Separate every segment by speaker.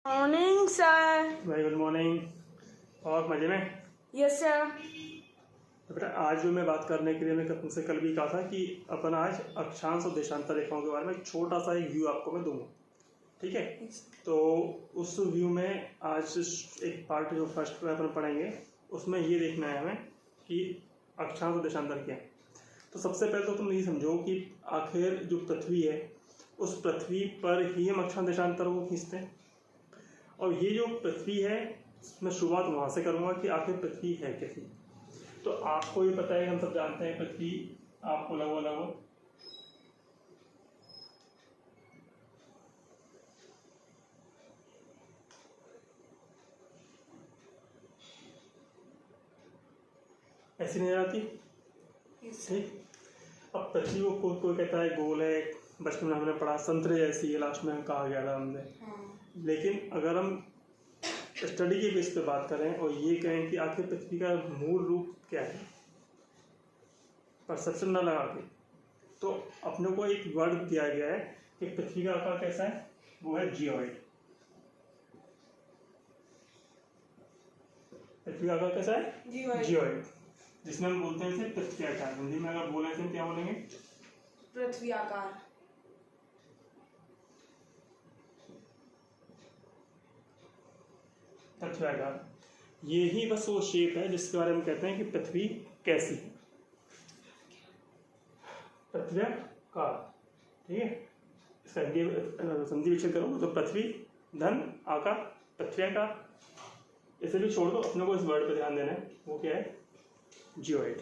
Speaker 1: Morning sir.
Speaker 2: Very good morning. और मजे में?
Speaker 1: Yes sir.
Speaker 2: तो बेटा आज जो मैं बात करने के लिए मैं तुमसे कल भी कहा था कि अपन आज अक्षांश और देशांतर रेखाओं के बारे में एक छोटा सा एक व्यू आपको मैं दूंगा, ठीक है? तो उस व्यू में आज एक पार्ट जो फर्स्ट में अपन पढ़ेंगे उसमें ये देखना है हमें कि अक्षांश और देशांतर क्या है। तो सबसे पहले तो तुम ये समझो कि आखिर जो पृथ्वी है उस पृथ्वी पर ही हम अक्षांश देशांतर को खींचते हैं। और ये जो पृथ्वी है मैं शुरुआत वहाँ से करूँगा कि आखिर पृथ्वी है कैसी। तो आपको ये पता है, हम सब जानते हैं पृथ्वी आपको लगभग ऐसी नहीं आती, ठीक? अब पृथ्वी को कोई कहता है गोल है, बचपन में हमने पढ़ा संतरे जैसी है, लास्ट में कहा गया था हमने। लेकिन अगर हम स्टडी के बेस पे बात करें और ये कहें कि आखिर पृथ्वी का मूल रूप क्या है, परसेप्शन ना लगा के, तो अपने को एक वर्ड दिया गया है कि पृथ्वी का आकार कैसा है, वो है जियोइड। पृथ्वी का आकार कैसा है? जियोइड, जिसमें हम बोलते हैं इसे पृथ्वी आकार। हिंदी में अगर बोले तो क्या बोलेंगे?
Speaker 1: पृथ्वी आकार।
Speaker 2: पृथ्वी आकार, ये ही बस वो शेप है जिसके बारे में कहते हैं कि पृथ्वी कैसी है, पृथ्वी आकार, ठीक है? इसका संधि विच्छेद करो तो पृथ्वी धन आकार, पृथ्वी आकार। इसे भी छोड़ दो, अपने को इस वर्ड पे ध्यान देना है, वो क्या है? जियोइड।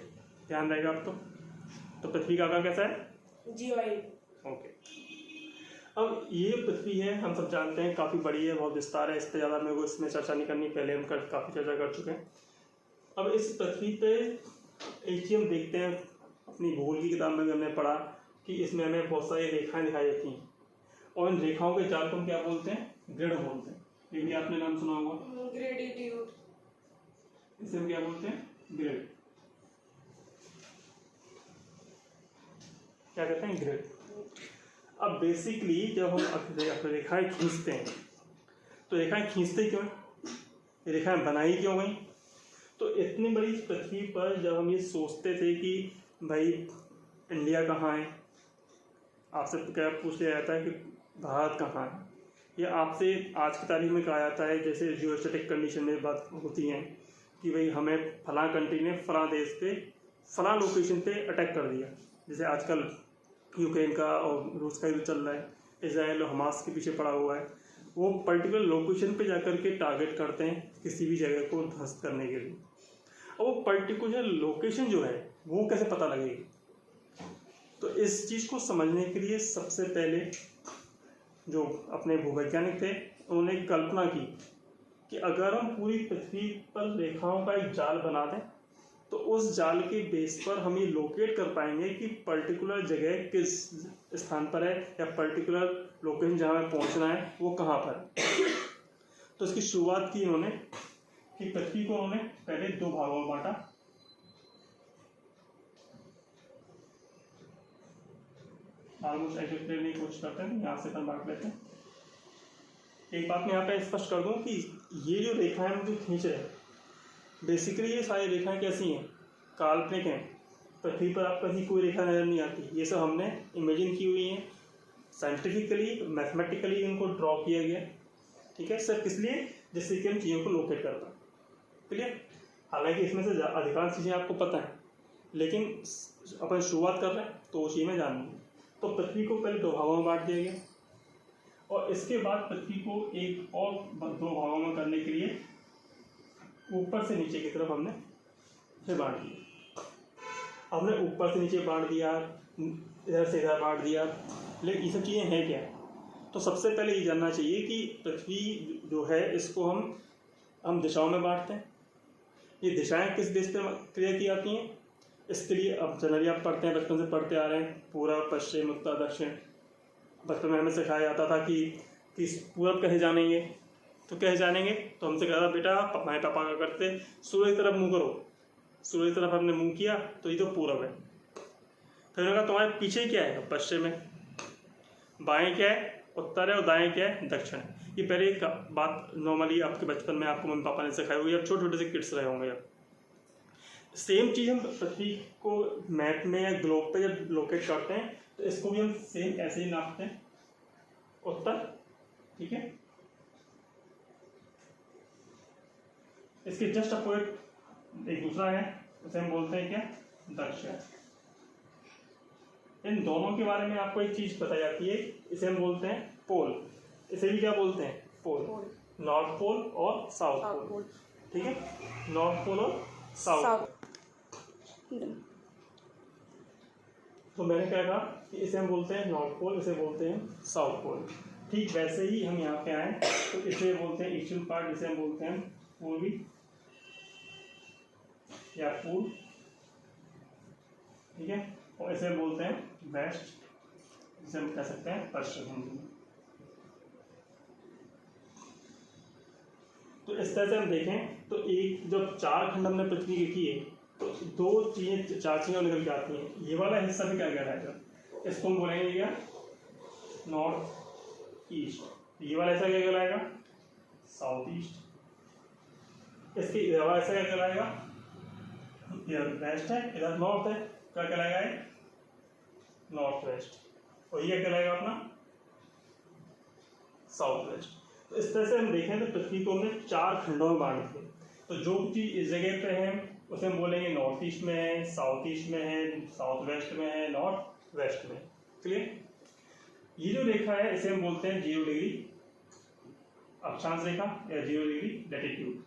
Speaker 2: ध्यान रहेगा आप तो पृथ्वी का आकार कैसा है?
Speaker 1: जियोइड।
Speaker 2: ओके। अब ये पृथ्वी है हम सब जानते हैं काफ़ी बड़ी है, बहुत विस्तार है, इस पर ज़्यादा मेरे को इसमें चर्चा नहीं करनी, पहले हम काफ़ी चर्चा कर चुके हैं। अब इस पृथ्वी पे एक चीज़ हम देखते हैं, अपनी भूगोल की किताब में भी हमने पढ़ा कि इसमें हमें बहुत सारी रेखाएं दिखाई देती हैं और इन रेखाओं के जाल को हम क्या बोलते हैं? ग्रिड बोलते हैं। ये भी आपने नाम सुना होगा,
Speaker 1: ग्रेडिट्यूड।
Speaker 2: इसे हम क्या बोलते हैं? ग्रिड। क्या कहते हैं? ग्रिड। अब बेसिकली जब हम रेखाएं खींचते हैं तो रेखाएं खींचते क्यों हैं? रेखाएं बनाई क्यों गई? तो इतनी बड़ी पृथ्वी पर जब हम ये सोचते थे कि भाई इंडिया कहाँ है, आपसे क्या पूछ लिया जाता है कि भारत कहाँ है, या आपसे आज की तारीख में कहा जाता है जैसे जियोस्टैटिक कंडीशन में बात होती है कि भाई हमें फलां कंट्री ने फलां देश पे फलां लोकेशन पे अटैक कर दिया। जैसे आजकल यूक्रेन का और रूस का युद्ध चल रहा है, इजराइल और हमास के पीछे पड़ा हुआ है, वो पर्टिकुलर लोकेशन पे जाकर के टारगेट करते हैं किसी भी जगह को ध्वस्त करने के लिए। और वो पर्टिकुलर लोकेशन जो है वो कैसे पता लगेगी? तो इस चीज़ को समझने के लिए सबसे पहले जो अपने भूवैज्ञानिक थे उन्होंने कल्पना की कि अगर हम पूरी पृथ्वी पर रेखाओं का एक जाल बना दें तो उस जाल के बेस पर हम ये लोकेट कर पाएंगे कि पर्टिकुलर जगह किस स्थान पर है या पर्टिकुलर लोकेशन जहाँ हमें पहुँचना है वो कहाँ पर है। तो इसकी शुरुआत की इन्होंने कि पृथ्वी को उन्होंने पहले दो भागों में बांटा। ऑलमोस्ट एक्सप्लेन नहीं कोशिश करते हैं, यहाँ से अपन बांट लेते हैं। एक बात मैं यहाँ पे स्पष्ट कर दूँ कि ये जो रेखाएं हम जो खींच रहे हैं बेसिकली ये सारी रेखाएं कैसी हैं? काल्पनिक हैं। पृथ्वी पर आपको ऐसी कोई रेखा नज़र नहीं आती, ये सब हमने इमेजिन की हुई हैं, साइंटिफिकली मैथमेटिकली इनको ड्रॉ किया गया, ठीक है? सिर्फ इसलिए जिससे कि हम चीज़ों को लोकेट कर पाएँ, क्लियर? हालांकि इसमें से अधिकांश चीज़ें आपको पता है, लेकिन अपन शुरुआत कर रहे हैं तो वो चीज़ में जाननी है। तो पृथ्वी को पहले दो भागों में बांट दिया गया और इसके बाद पृथ्वी को एक और दो भागों में करने के लिए ऊपर से नीचे की तरफ हमने फिर बांट दिया। हमने ऊपर से नीचे बांट दिया, इधर से इधर बांट दिया, लेकिन ये सब चीज़ें हैं क्या? तो सबसे पहले ये जानना चाहिए कि पृथ्वी जो है इसको हम दिशाओं में बांटते हैं। ये दिशाएं किस देश पे क्रिया की जाती हैं? इसके लिए अब जनरली आप पढ़ते हैं, बचपन से पढ़ते आ रहे हैं, पूरब पश्चिम उत्तर दक्षिण। बचपन में हमें सिखाया जाता था कि पूरब कैसे जानेंगे, तो कैसे जानेंगे? तो हमसे कहा था बेटा हमारे पापा का करते सूर्य की तरफ मुँह करो, सूर्य की तरफ हमने मुँह किया तो ये तो पूरब है। फिर उन्होंने कहा तुम्हारे पीछे क्या है? पश्चिम है। बाएं क्या है? उत्तर है। और दाएं क्या है? दक्षिण है। ये पहले एक बात नॉर्मली आपके बचपन में आपको मम्मी पापा ने सिखाई होगी, या छोटे छोटे से किड्स रहे होंगे। सेम चीज़ हम पृथ्वी को मैप में या ग्लोब पे जब लोकेट करते हैं तो इसको भी हम सेम ऐसे ही नापते हैं, उत्तर, ठीक है। इसके जस्ट अपोजिट एक दूसरा है, उसे हम बोलते हैं क्या, दक्षिण। इन दोनों के बारे में आपको एक चीज बताई जाती है, इसे हम बोलते हैं पोल। इसे भी क्या बोलते हैं, पोल। नॉर्थ पोल और साउथ पोल, ठीक है, नॉर्थ पोल और साउथ। तो मैंने क्या कहा कि इसे हम बोलते हैं नॉर्थ पोल, इसे बोलते हैं साउथ पोल। ठीक वैसे ही हम यहाँ पे आए तो इसे बोलते हैं ईस्टर्न पार्ट, इसे हम बोलते हैं पूर्वी या पूर्व, ठीक है, और इसे बोलते हैं वेस्ट, इसे हम कह सकते हैं पश्चिम हिंदी में। तो इस तरह से हम देखें तो एक जब 4 खंड हमने पृथ्वी के किए तो 4 चीजें निकल के आती हैं। ये वाला हिस्सा भी क्या कहलाएगा, इसको हम बोलेंगे क्या, नॉर्थ ईस्ट। ये वाला हिस्सा क्या कहलाएगा, साउथ ईस्ट। इसके इधर वाला हिस्सा क्या कहलाएगा, इधर वेस्ट है, इधर नॉर्थ है, क्या कहलाएगा, नॉर्थ वेस्ट। और ये क्या कहलाएगा अपना, साउथ वेस्ट। तो इस तरह से हम देखें तो पृथ्वी को हमने 4 खंडों में बांट दिया। तो जो चीज इस जगह पे है उसे हम बोलेंगे नॉर्थ ईस्ट में है, साउथ ईस्ट में है, साउथ वेस्ट में है, नॉर्थ वेस्ट में। क्लियर। ये जो रेखा है इसे हम बोलते हैं 0 डिग्री अक्षांश रेखा या 0 डिग्री लैटिट्यूड।